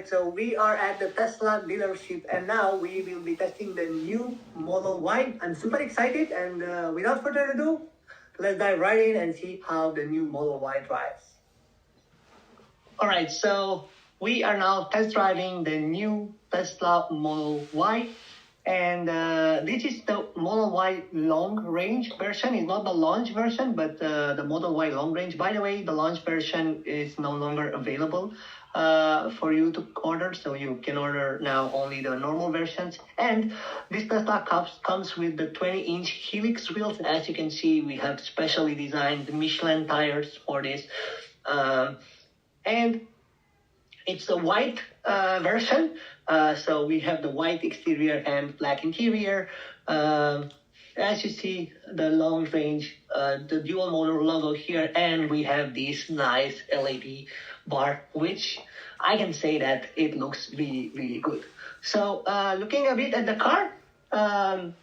So we are at the Tesla dealership and now we will be testing the new Model Y. I'm super excited and without further ado, let's dive right in and see how the new Model Y drives. Alright, so we are now test driving the new Tesla Model Y. And this is the Model Y long range version. It's not the launch version, but the Model Y long range. By the way, the launch version is no longer available for you to order. So you can order now only the normal versions. And this Tesla comes with the 20-inch Helix wheels. As you can see, we have specially designed Michelin tires for this. And it's a white version. So we have the white exterior and black interior. As you see, the long range, the dual motor logo here, and we have this nice LED bar, which I can say that it looks really, really good. So looking a bit at the car, I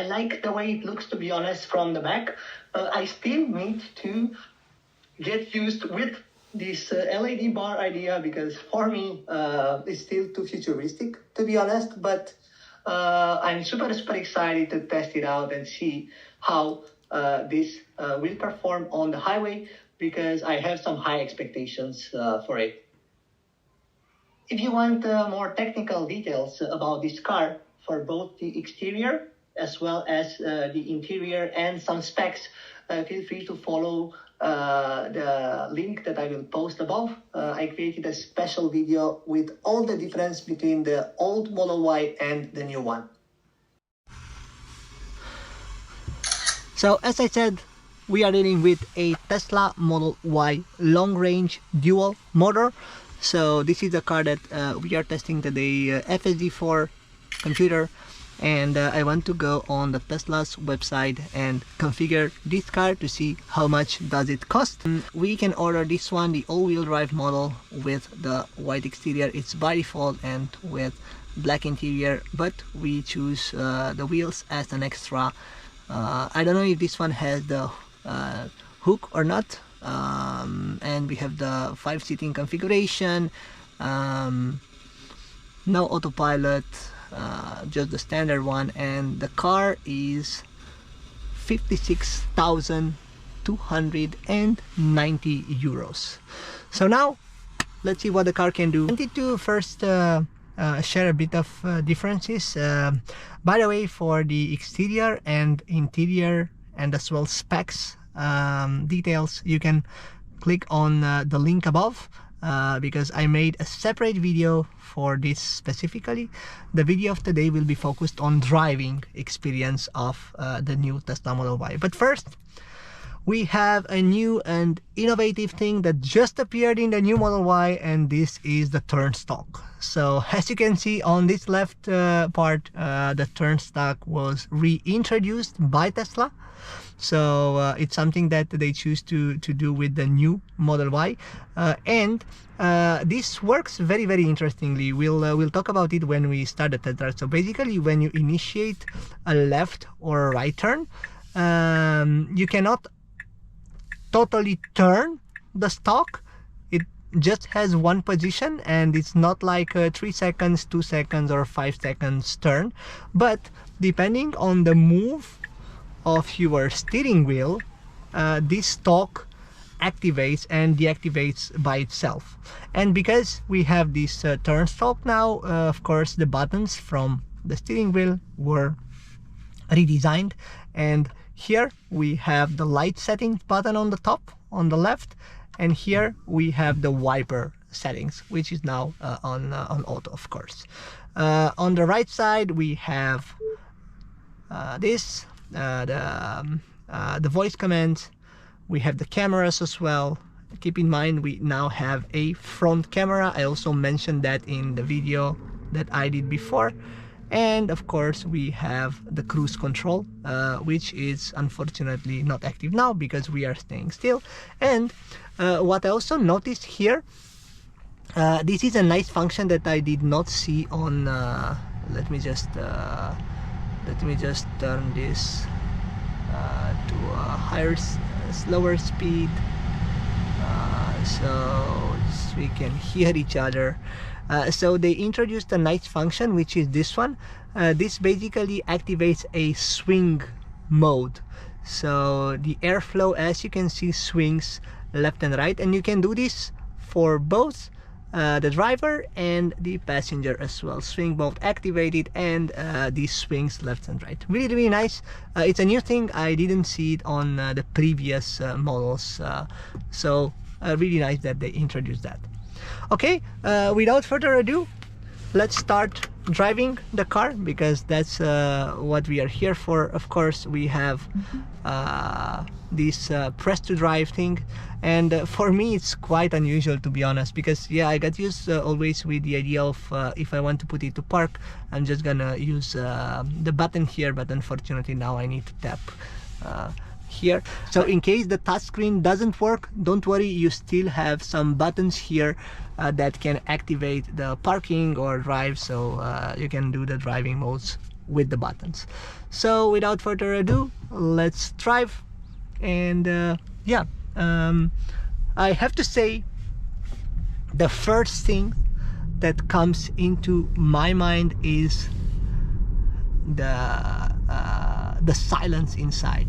like the way it looks, to be honest, from the back. I still need to get used with this LED bar idea, because for me it's still too futuristic, to be honest, but I'm super excited to test it out and see how this will perform on the highway, because I have some high expectations for it. If you want more technical details about this car, for both the exterior as well as the interior and some specs, feel free to follow the link that I will post above. I created a special video with all the difference between the old Model Y and the new one. So as I said, we are dealing with a Tesla Model Y long range dual motor. So this is a car that we are testing today, FSD4 computer. And I want to go on the Tesla's website and configure this car to see how much does it cost. We can order this one, the all-wheel drive model with the white exterior. It's by default and with black interior, but we choose the wheels as an extra. I don't know if this one has the hook or not. And we have the 5-seating configuration, no autopilot, just the standard one, and the car is 56,290 euros. So now let's see what the car can do. I wanted to first share a bit of differences. By the way, for the exterior and interior and as well specs details, you can click on the link above. Because I made a separate video for this specifically. The video of today will be focused on driving experience of the new Tesla Model Y. But first, we have a new and innovative thing that just appeared in the new Model Y, and this is the turn stalk. So as you can see on this left part, the turn stalk was reintroduced by Tesla. So it's something that they choose to do with the new Model Y, and this works very interestingly. We'll talk about it when we start the test drive. So basically, when you initiate a left or a right turn, you cannot totally turn the stalk. It just has one position, and it's not like 3 seconds, 2 seconds, or 5 seconds turn, but depending on the move of your steering wheel, this stalk activates and deactivates by itself. And because we have this turn stalk now, of course the buttons from the steering wheel were redesigned, and here we have the light settings button on the top on the left, and here we have the wiper settings, which is now on auto, of course. On the right side we have this the voice commands. We have the cameras as well. Keep in mind, we now have a front camera. I also mentioned that in the video that I did before. And of course we have the cruise control, which is unfortunately not active now because we are staying still. And what I also noticed here, this is a nice function that I did not see on let me just turn this to a slower speed. So so we can hear each other. So they introduced a nice function, which is this one. This basically activates a swing mode. So the airflow, as you can see, swings left and right, and you can do this for both the driver and the passenger as well. Swing both activated, and these swings left and right. Really nice. It's a new thing. I didn't see it on the previous models, so really nice that they introduced that. Okay, without further ado, let's start driving the car, because that's what we are here for. Of course, we have this press to drive thing, and for me it's quite unusual, to be honest, because yeah, I got used always with the idea of if I want to put it to park, I'm just gonna use the button here, but unfortunately now I need to tap here. So in case the touchscreen doesn't work, don't worry, you still have some buttons here that can activate the parking or drive, so you can do the driving modes with the buttons. So without further ado, let's drive. And yeah, I have to say, the first thing that comes into my mind is the silence inside.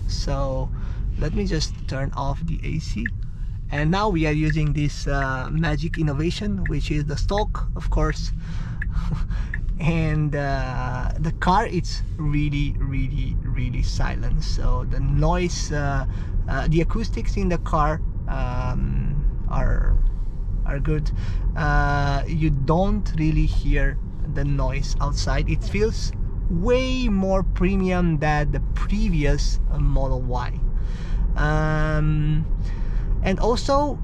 So let me just turn off the AC, and now we are using this magic innovation, which is the stalk, of course. And the car, it's really silent, so the noise, the acoustics in the car are good. You don't really hear the noise outside. It feels way more premium than the previous Model Y. And also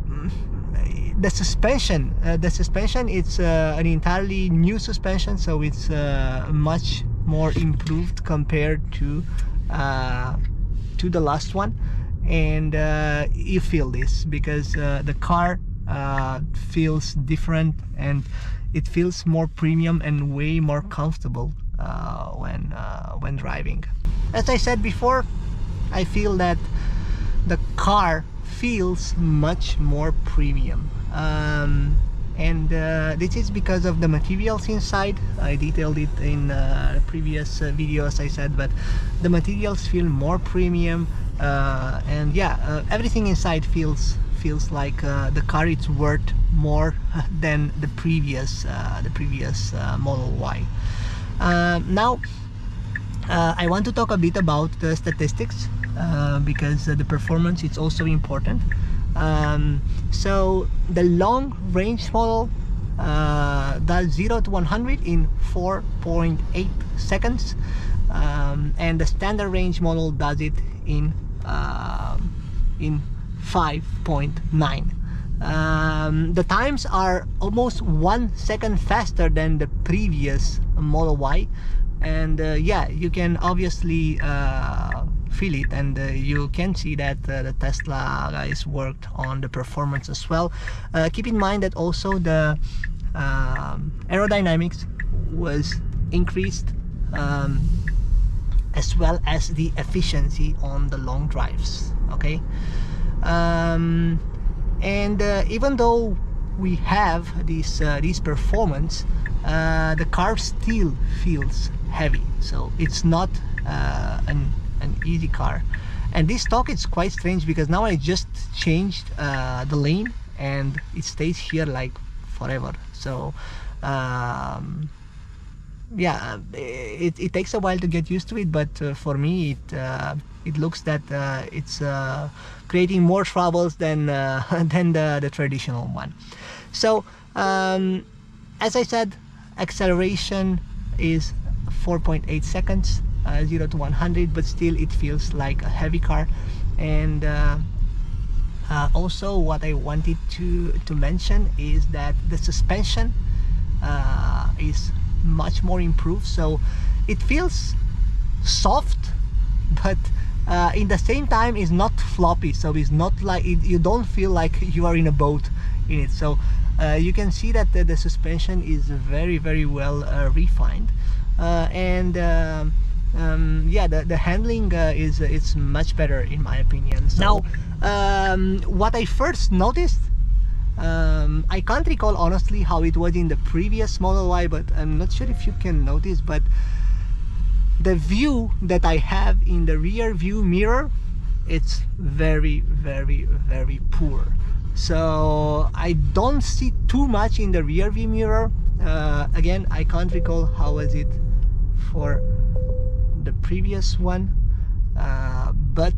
the suspension, it's an entirely new suspension, so it's much more improved compared to the last one. And you feel this, because the car feels different, and it feels more premium and way more comfortable when driving. As I said before, I feel that the car feels much more premium, and this is because of the materials inside. I detailed it in the previous video, as I said, but the materials feel more premium, and yeah, everything inside feels like the car is worth more than the previous Model Y. Now I want to talk a bit about the statistics, because the performance is also important. So the long range model does 0 to 100 in 4.8 seconds, and the standard range model does it in 5.9. The times are almost 1 second faster than the previous Model Y, and yeah, you can obviously feel it, and you can see that the Tesla guys worked on the performance as well. Keep in mind that also the aerodynamics was increased, as well as the efficiency on the long drives. Okay, and even though we have this performance, the car still feels heavy, so it's not an easy car. And this talk is quite strange, because now I just changed the lane and it stays here like forever. So yeah, it takes a while to get used to it, but for me it looks that it's creating more troubles than the traditional one. So as I said, acceleration is 4.8 seconds, 0 to 100, but still it feels like a heavy car. And also what I wanted to mention is that the suspension is much more improved, so it feels soft, but in the same time is not floppy, so it's not like you don't feel like you are in a boat in it. So you can see that the suspension is very well refined, and yeah, the handling it's much better in my opinion. So now what I first noticed I can't recall honestly how it was in the previous Model Y, but I'm not sure if you can notice, but the view that I have in the rear view mirror, it's very poor. So I don't see too much in the rear view mirror. Again, I can't recall how was it for the previous one, but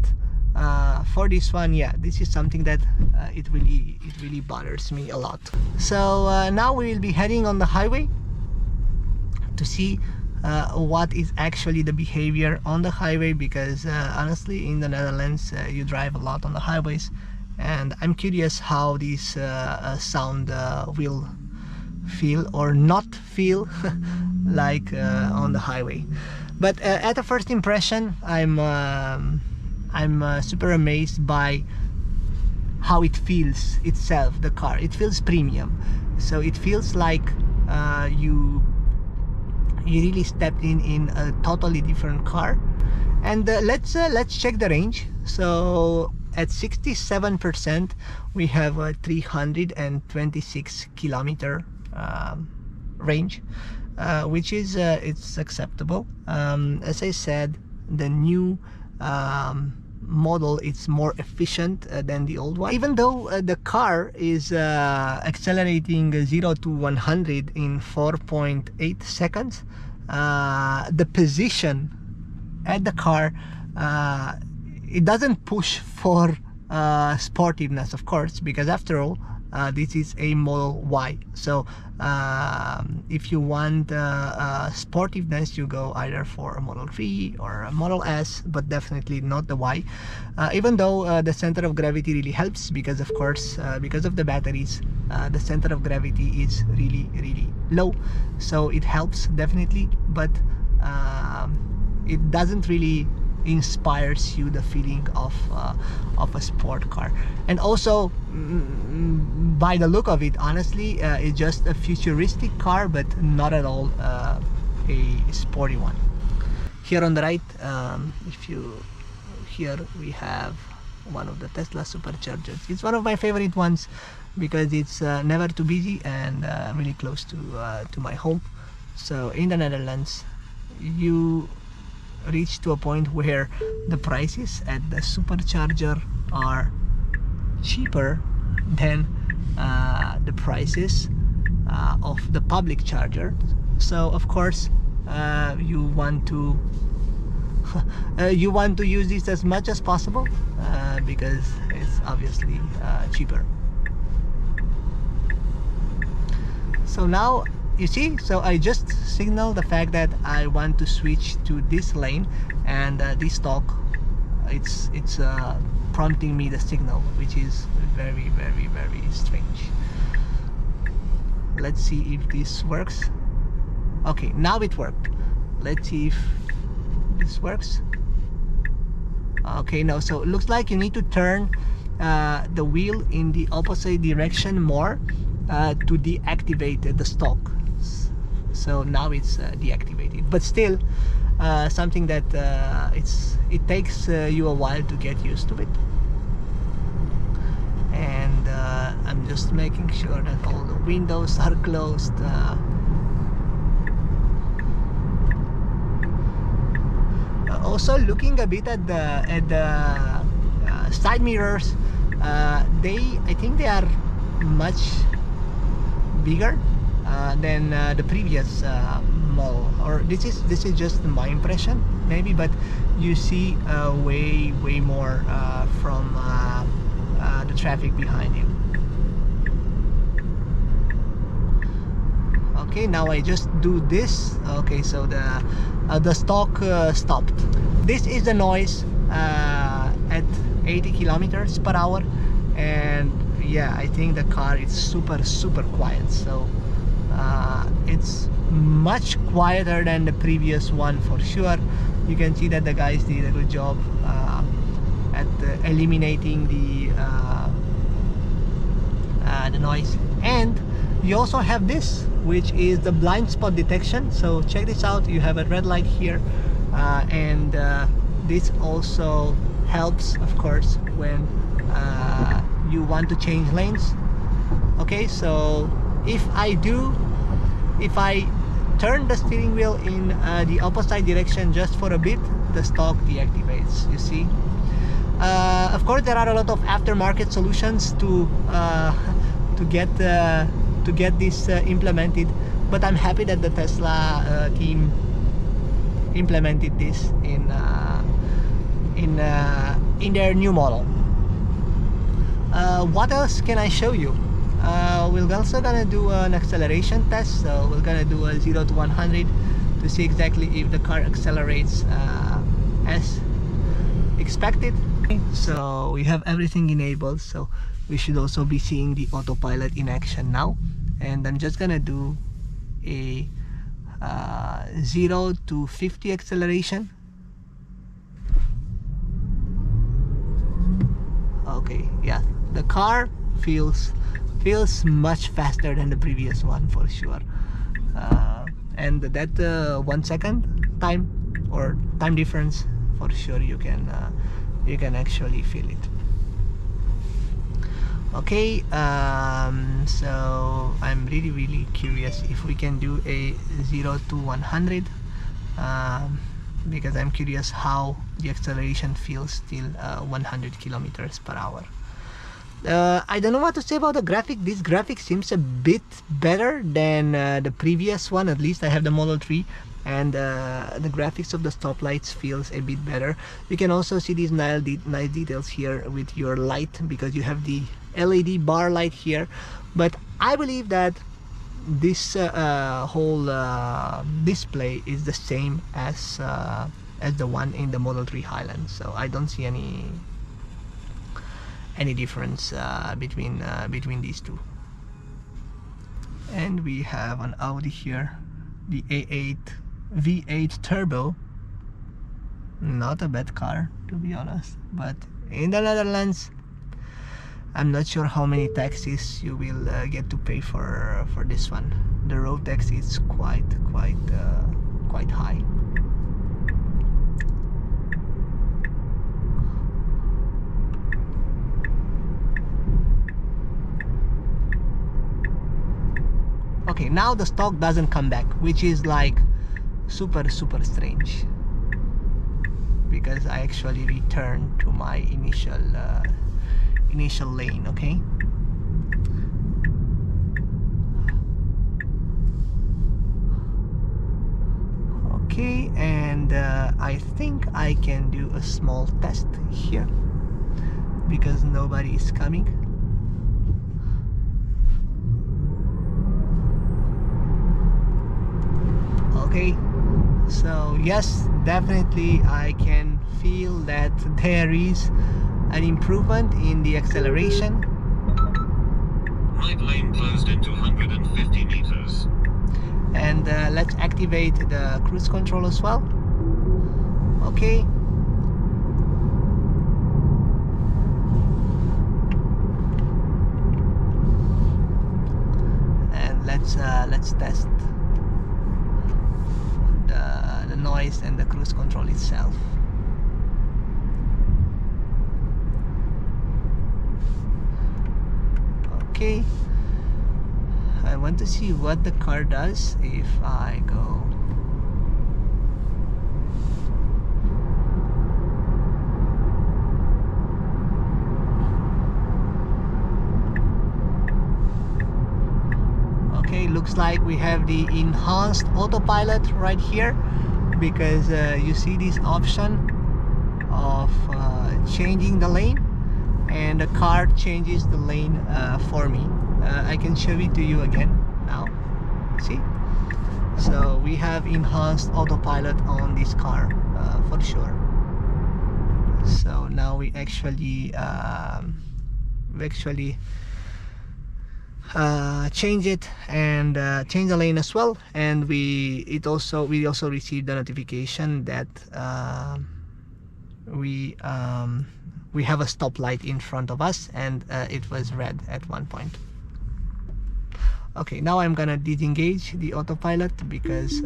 for this one, yeah, this is something that it really bothers me a lot. So now we will be heading on the highway to see what is actually the behavior on the highway, because honestly in the Netherlands you drive a lot on the highways, and I'm curious how this sound will feel or not feel like on the highway. But at a first impression, I'm super amazed by how it feels itself, the car. It feels premium, so it feels like you really stepped in a totally different car. And let's check the range. So at 67% we have a 326 kilometer range, which is it's acceptable. As I said, the new model is more efficient than the old one, even though the car is accelerating 0 to 100 in 4.8 seconds. The position at the car, it doesn't push for sportiveness, of course, because after all this is a Model Y. So if you want sportiveness, you go either for a Model 3 or a Model S, but definitely not the Y. Even though the center of gravity really helps, because of course because of the batteries, the center of gravity is really low, so it helps definitely, but it doesn't really inspires you the feeling of a sport car. And also by the look of it, honestly, it's just a futuristic car, but not at all a sporty one. Here on the right, here we have one of the Tesla superchargers. It's one of my favorite ones because it's never too busy and really close to my home. So in the Netherlands, you reach to a point where the prices at the supercharger are cheaper than the prices of the public charger. So of course you want to use this as much as possible because it's obviously cheaper. So now you see, so I just signal the fact that I want to switch to this lane, and this talk, it's prompting me the signal, which is very strange. Let's see if this works. Okay, now it worked. Let's see if this works. Okay, no, so it looks like you need to turn the wheel in the opposite direction more to deactivate the stalk. So now it's deactivated, but still something that it takes you a while to get used to it. And I'm just making sure that all the windows are closed. Also looking a bit at the side mirrors, I think they are much bigger than the previous model, or this is just my impression maybe, but you see way more from the traffic behind you. Okay, now I just do this. Okay, so the stalk stopped. This is the noise at 80 kilometers per hour, and yeah, I think the car is super quiet. So it's much quieter than the previous one for sure. You can see that the guys did a good job at eliminating the noise. And you also have this, which is the blind spot detection. So check this out. You have a red light here, and this also helps, of course, when you want to change lanes. Okay, so if I turn the steering wheel in the opposite direction just for a bit, the stalk deactivates. You see. Of course, there are a lot of aftermarket solutions to get this implemented, but I'm happy that the Tesla team implemented this in their new model. What else can I show you? We're also gonna do an acceleration test, so we're gonna do a 0 to 100 to see exactly if the car accelerates as expected. So we have everything enabled, so we should also be seeing the autopilot in action now. And I'm just gonna do a 0 to 50 acceleration. Okay, yeah, the car feels much faster than the previous one for sure. And that 1 second time or time difference, for sure you can actually feel it. Okay, so I'm really curious if we can do a 0 to 100, because I'm curious how the acceleration feels till 100 kilometers per hour. I don't know what to say about the graphic. This graphic seems a bit better than the previous one. At least I have the Model 3, and the graphics of the stoplights feels a bit better. You can also see these nice details here with your light, because you have the LED bar light here. But I believe that this whole display is the same as the one in the Model 3 Highland, so I don't see any difference between these two. And we have an Audi here, the A8 V8 Turbo. Not a bad car, to be honest, but in the Netherlands I'm not sure how many taxes you will get to pay for this one. The road tax is quite high. Okay, now the stock doesn't come back, which is like super strange, because I actually returned to my initial lane. Okay, okay, and I think I can do a small test here because nobody is coming. Okay, so yes, definitely I can feel that there is an improvement in the acceleration. Right lane closed in 250 meters. And let's activate the cruise control as well. Okay. And let's test the noise and the cruise control itself. Okay, I want to see what the car does if I go. Okay, looks like we have the enhanced autopilot right here, because you see this option of changing the lane, and the car changes the lane for me. I can show it to you again now. See? So we have enhanced autopilot on this car for sure. So now we actually change it and change the lane as well, and we also received the notification that we have a stoplight in front of us, and it was red at one point. Okay, now I'm gonna disengage the autopilot because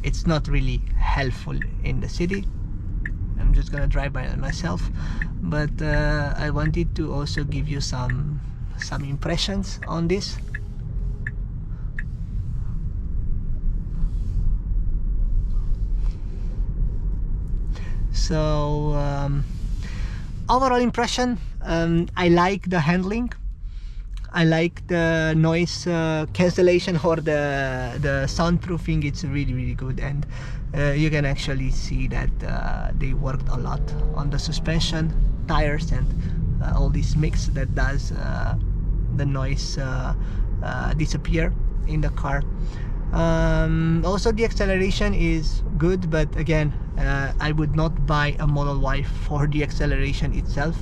it's not really helpful in the city, I'm just gonna drive by myself, but I wanted to also give you some impressions on this. So overall impression, I like the handling. I like the noise cancellation or the soundproofing. It's really good, and you can actually see that they worked a lot on the suspension, tires, and all this mix that does the noise disappear in the car. Also the acceleration is good, but again, I would not buy a Model Y for the acceleration itself.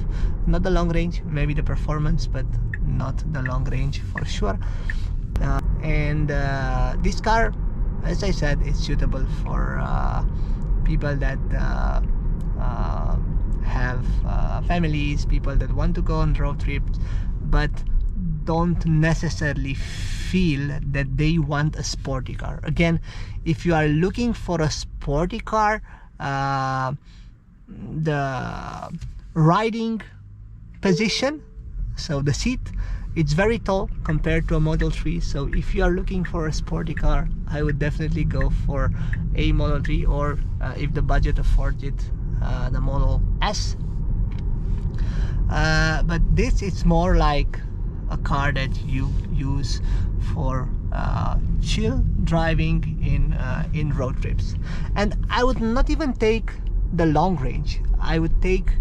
Not the long range, maybe the performance, but not the long range for sure. And this car, as I said, is suitable for people that have families, people that want to go on road trips, but don't necessarily feel that they want a sporty car. Again, if you are looking for a sporty car, the riding position, so the seat, it's very tall compared to a Model 3. So if you are looking for a sporty car, I would definitely go for a Model 3, or if the budget affords it, the Model S. But this is more like a car that you use for chill driving in road trips. And I would not even take the long range. I would take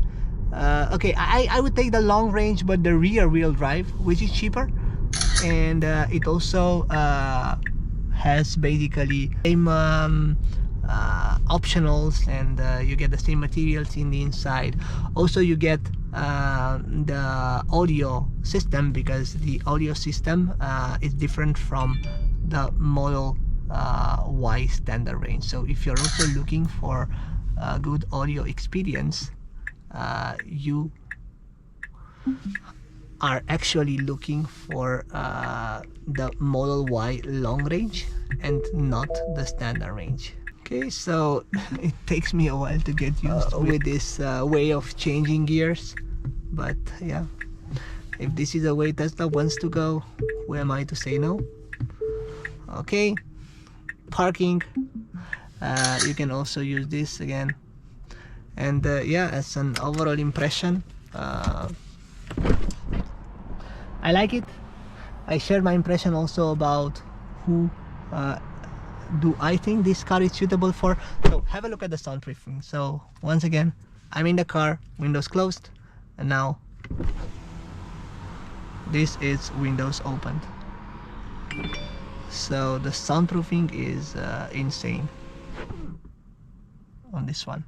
I would take the long range, but the rear wheel drive, which is cheaper, and it also has basically same optionals, and you get the same materials in the inside. Also you get the audio system, because the audio system is different from the Model Y standard range. So if you're also looking for a good audio experience, you are actually looking for the Model Y long range and not the standard range. Okay, so it takes me a while to get used with this way of changing gears, but yeah, if this is the way Tesla wants to go, who am I to say no? Okay, parking, you can also use this again. And yeah, as an overall impression, I like it. I share my impression also about who do I think this car is suitable for. So have a look at the soundproofing. So once again, I'm in the car, windows closed, and now this is windows opened. So the soundproofing is insane on this one.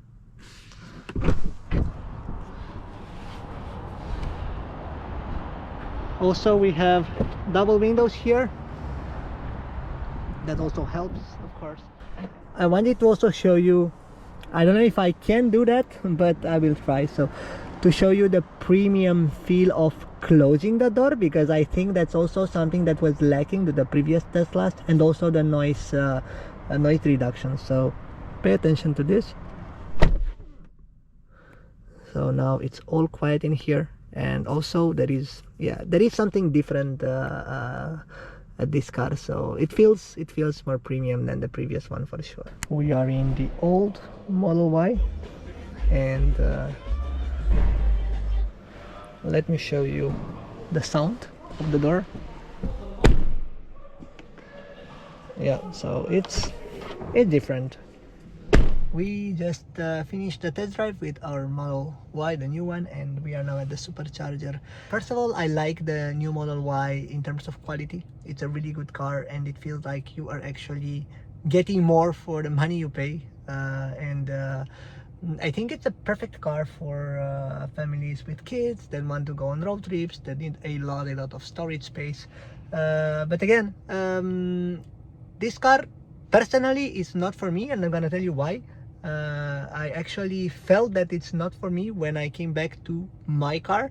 Also we have double windows here, that also helps, of course. I wanted to also show you, I don't know if I can do that, but I will try. So to show you the premium feel of closing the door, because I think that's also something that was lacking to the previous Teslas, and also the noise reduction. So pay attention to this. So now it's all quiet in here, and also there is something different at this car, so it feels more premium than the previous one for sure. We are in the old Model Y, and let me show you the sound of the door. Yeah, so it's different. We just finished the test drive with our Model Y, the new one, and we are now at the supercharger. First of all, I like the new Model Y in terms of quality. It's a really good car, and it feels like you are actually getting more for the money you pay. And I think it's a perfect car for families with kids that want to go on road trips, that need a lot of storage space. But again, this car personally is not for me, and I'm gonna tell you why. I actually felt that it's not for me when I came back to my car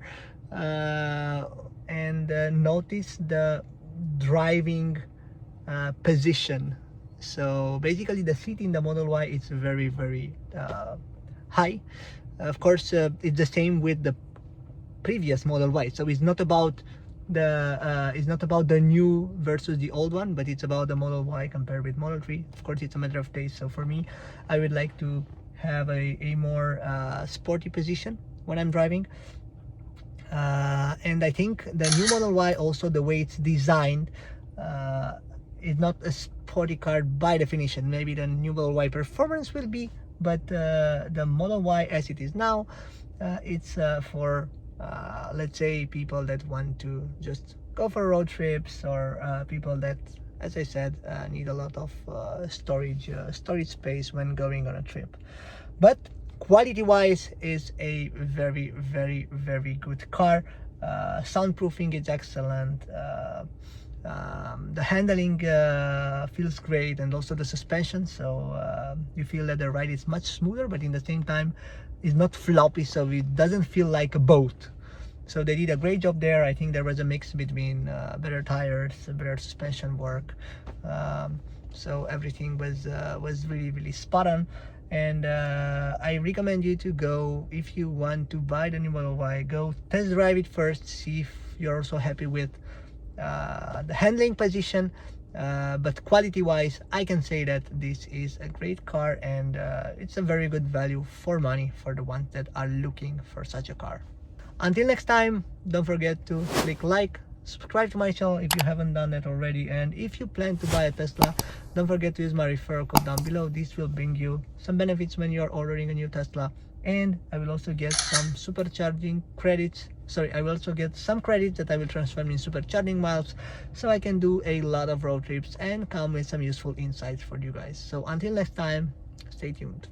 and noticed the driving position. So basically the seat in the Model Y is very high. Of course, it's the same with the previous Model Y. So it's not about the new versus the old one, but it's about the Model Y compared with Model 3. Of course, it's a matter of taste. So for me, I would like to have a more sporty position when I'm driving. And I think the new Model Y, also the way it's designed, is not a sporty car by definition. Maybe the new Model Y Performance will be, but the Model Y as it is now, it's for let's say people that want to just go for road trips, or people that, as I said, need a lot of storage space when going on a trip. But quality wise is a very, very, very good car. Soundproofing is excellent. The handling feels great, and also the suspension, so you feel that the ride is much smoother, but in the same time it's not floppy, so it doesn't feel like a boat. So they did a great job there. I think there was a mix between better tires, better suspension work, so everything was really, really spot on. And I recommend you to go, if you want to buy the new Model Y, go test drive it first, see if you're also happy with the handling position, but quality wise I can say that this is a great car, and it's a very good value for money for the ones that are looking for such a car. Until next time, don't forget to click like, subscribe to my channel if you haven't done that already, and if you plan to buy a Tesla, don't forget to use my referral code down below. This will bring you some benefits when you're ordering a new Tesla, and I will also get some supercharging credits. I will also get some credits that I will transform in supercharging miles, so I can do a lot of road trips and come with some useful insights for you guys. So until next time, stay tuned.